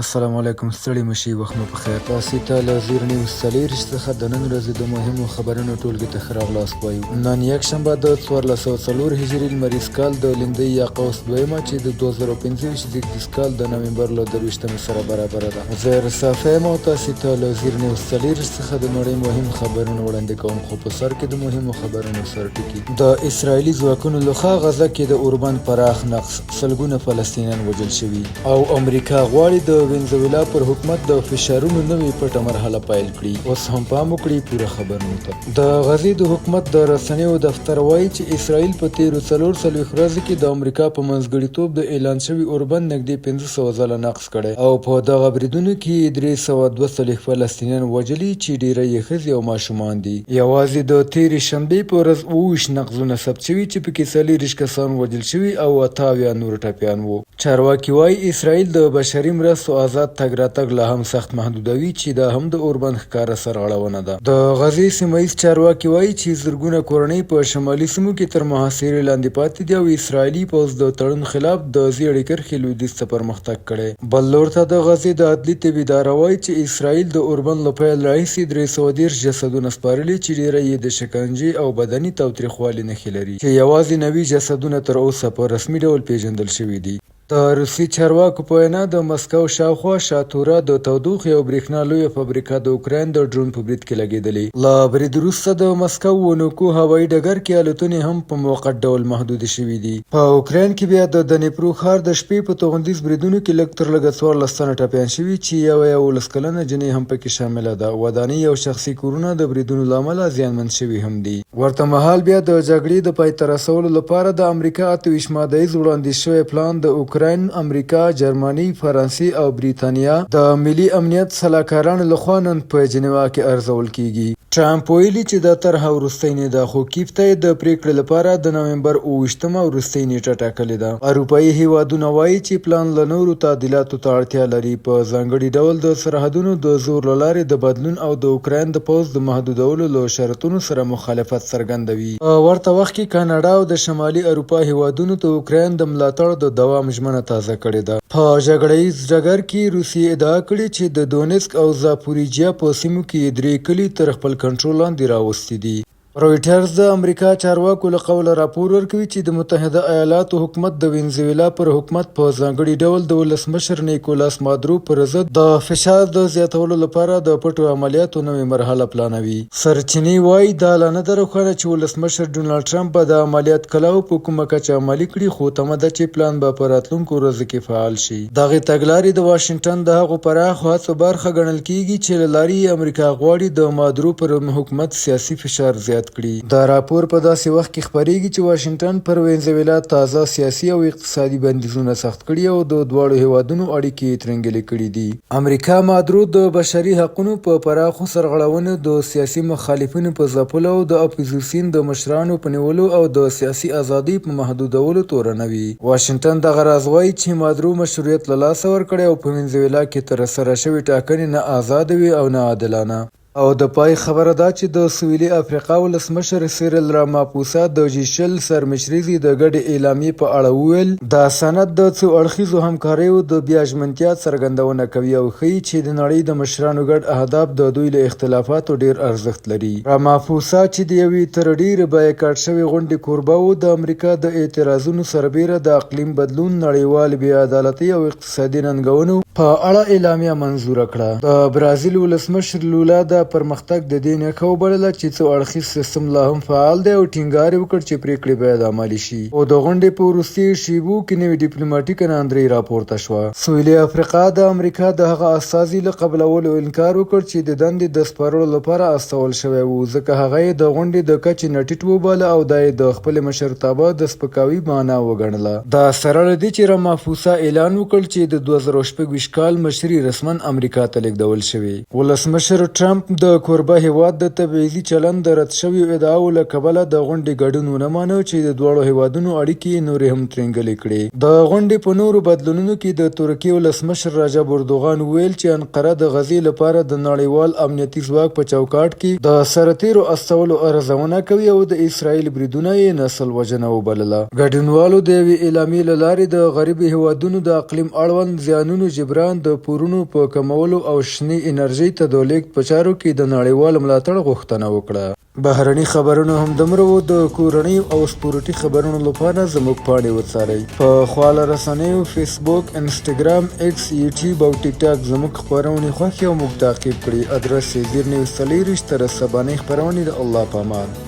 السلام علیکم، ستړي مشي، وخت مو پخیر. تاسو ته له زیر نیوز څلېرویشت څخه د نن ورځې د مهمو خبرونو ټولګې ته ښه راغلاست وایو. نن یکشنبه د 1404 هجري لمریز کال د لیندۍ یا قوس دویمه چې د 2025 زیږدیز کال د نومبر له 23 سره برابره ده. زه رسافه یم او تاسو ته له زیر نیوز څلېرویشت څخه د نړۍ مهم خبرونه وړاندې کوم، خو په سر کې د مهمو خبرونو سرټکي. د اسرائیلي ځواکونو لخوا غزه کې د اوربند پراخ نقص، سلګونه فلسطینیان وژل شوي او امریکا غواړي د وینزویلا پر حکومت د فشارونو نوې پټه مرحله پیل کړي. اوس هم پام وکړئ پوره خبرونو ته. د غزې د حکومت د رسنیو دفتر وایي چې اسرائیل په تیرو 44 ورځو کې د امریکا په منځګړیتوب د اعلان شوي اوربند نږدې 500 ځله نقص کړی او په دغه بریدونو کې 342 فلسطینیان وژلي چې ډیری یې ښځې او ماشومان دي. یوازې د تیرې شنبې په ورځ 28 نقضونه ثبت شوي چې پکې 40 کسان وژل شوي او 78 نور ټپیان وو. چارواکي وایي اسرائیل د بشري مرستو آزاد تګ راتګ لا هم سخت محدودوي چې دا هم د اوربند ښکاره سرغړونه ده. د غزې سیمه ییز چارواکي وایي چې زرګونه کورنۍ په شمالي سیمو کې تر محاصرې لاندې پاتې دي او اسرائیلي پوځ د تړون خلاف د زیړې کرښې لویدیځ ته پرمختګ کړی. بل لور ته د غزې د عدلي طب اداره وایي چې اسرائیل د اوربند له پیل راهیسې 330 جسدونه سپارلي چې ډیری یې د شکنجې او بدني تاوتریخوالي نښې لري، چې یوازې 90 جسدونه تر اوسه په رسمي ډول پیژندل شوي دي. د روسي چارواکو په وینا د مسکو شاوخوا شاتوره د تودوخې او برېښنا لویه فابریکه د اوکراین د ډرون په برید کې لګېدلې. له برید وروسته د مسکو ونوکو هوایي ډګر کې الوتنې هم په موقت ډول محدودې شوي دي. په اوکراین کې بیا د دنیپرو ښار د شپې په توغندیز بریدونو کې لږ تر لږه 14 تنه ټپیان شوي چې یوه 11 کلنه جنۍ هم پکې شامله ده. ودانۍ او شخصي کورونه د بریدونو له امله زیانمن شوي هم دي. ورته مهال بیا د جګړې د پای ته رسولو لپاره د امریکا 28 مادهیز وړاندیز شوی پلان د اوکراین، امریکا، جرمني، فرانسې او بریتانیا د ملي امنیت سلاکارانو لخوا نن په جنیوا کې ارزول کیږي. ټرامپ ویلي چې دا طرحه وروستۍ نه ده، خو کیف ته د پریکړې لپاره د نومبر 28 وروستۍ نیټه ټاکلې ده. اروپایي هیوادونه وایي چې پلان له نورو تعدیلاتو ته اړتیا لري، په ځانګړي ډول د سرحدونو د زور له لارې د بدلون او د اوکراین د پوځ د محدودولو له شرطونو سره مخالفت څرګندوي. په ورته وخت کې کاناډا او د شمالي اروپا هیوادونو د اوکراین د ملاتړ د دوام ژمنه تازه کړې ده. په جګړه ییز ډګر کې روسیې ادعا کړې چې د دونیسک او زاپوریجیا په سیمو کې 3 کلي تر خپل کنټرول لاندې راوستي دي. رویټرز د امریکا چارواکو له قوله راپور ورکوي چې د متحده ایالاتو حکومت د وینزویلا پر حکومت په ځانګړي ډول د ولسمشر نیکولاس مادورو پر ضد د فشار د زیاتولو لپاره د پټو عملیاتو نوې مرحله پلانوي. سرچینې وایي دا لا نه ده روښانه چې ولسمشر ډونالډ ټرمپ به د عملیات کلاو په کومه کچه عملي کړي، خو تمه ده چې پلان به په راتلونکو ورځو کې فعال شي. دغې تګلارې د واشنګټن د هغو پراخو هڅو برخه ګڼل کیږي چې له لارې امریکا غواړي د مادورو پر حکومت سیاسي فشار زیات کړي. دا راپور په داسې وخت کې خپریږي چې واشنګټن پر وینزویلا تازه سیاسي او اقتصادي بندیزونه سخت کړي او د دواړو هیوادونو اړیکې ترنګلې کړي دي. امریکا مادورو د بشري حقونو په پراخو سرغړونو، د سیاسي مخالفینو په ځپلو او د اپوزیسیون د مشرانو په نیولو او د سیاسي ازادۍ په محدودولو تورنوي. واشنګټن دغه راز وایي چې مادورو مشروعیت له لاسه ورکړی او په وینزویلا کې ترسره شوې ټاکنې نه آزاده وي او نه عادلانه. او د پای خبره ده چې د سویلي افریقا ولسمشر سیرل راماپوسا د جیشل سرمشریزي د ګډې اعلامیې په اړه وویل دا سند د څو اړخیزو همکاریو د بیا ژمنتیا څرګندونه کوي او ښیي چې د نړۍ د مشرانو ګډ اهداف د دوی له اختلافاتو ډیر ارزښت لري. راماپوسا چې د یوې تر ډیره بایکاټ شوې غونډې کوربه و، د امریکا د اعتراضونو سربیره د اقلیم بدلون، نړیوال بې عدالتۍ او اقتصادي ننګونو په اړه اعلامیه منظوره کړه. د برازیل ولسمشر لولا د پرمختګ د دې نښه وبلله چې څو اړخیز سیستم لا هم فعال دی او ټینګار وکړ چې پریکړې باید عملي شي. او د غونډې په وروستي شیبو کې نوې ډیپلوماټیکه ناندرۍ راپورته شوه. سویلي افریقا د امریکا د هغه استازي له قبلولو انکار وکړ چې د دندې د سپارلو لپاره استول شوی و، ځکه هغه یې د غونډې د کچې نه ټیټ وباله او دا یې د خپلې مشرتابه د سپکاوي معنا وګڼله. دا سره له دې چې راماپوسا اعلان وکړ چې د 2026 کال مشري رسما امریکا ته لیږدول شوې. ولسمشر ټرمپ د کوربه هیواد د تبعیضي چلند د رد شویو ادعاو له کبله د غونډې ګډون ونه مانه چې د دواړو هیوادونو اړیکې نورې هم ترنګلې کړې. د غونډې په نورو بدلونونو کې د ترکیې ولسمشر رجب اردوغان وویل چې انقره د غزې لپاره د نړیوال امنیتي ځواک په چوکاټ کې د سرتیرو استولو ارزونه کوي او د اسرائیل بریدونه یې نسل وژنه وبلله. ګډونوالو د یوې اعلامیې له لارې د غریبو هیوادونو د اقلیم اړوند زیانونو جبران جبران د پورونو په کمولو او شنی انرژي ته د لیږد په چارو کې د نړیوال ملاتړ غوښتنه وکړه. بهرني خبرونه همدومره وو. د کورنۍ او سپورتي خبرونو لپاره زموږ پاڼې وڅارئ. په خواله رسنیو فیسبوک، انسټاګرام، ایکس، یوټیوب او ټیک ټاک زموږ خپرونې خوښې او موږ تعقیب کړئ. ادرس یې زیر نیوز 24 تر سبانۍ خپرونې د الله په امان.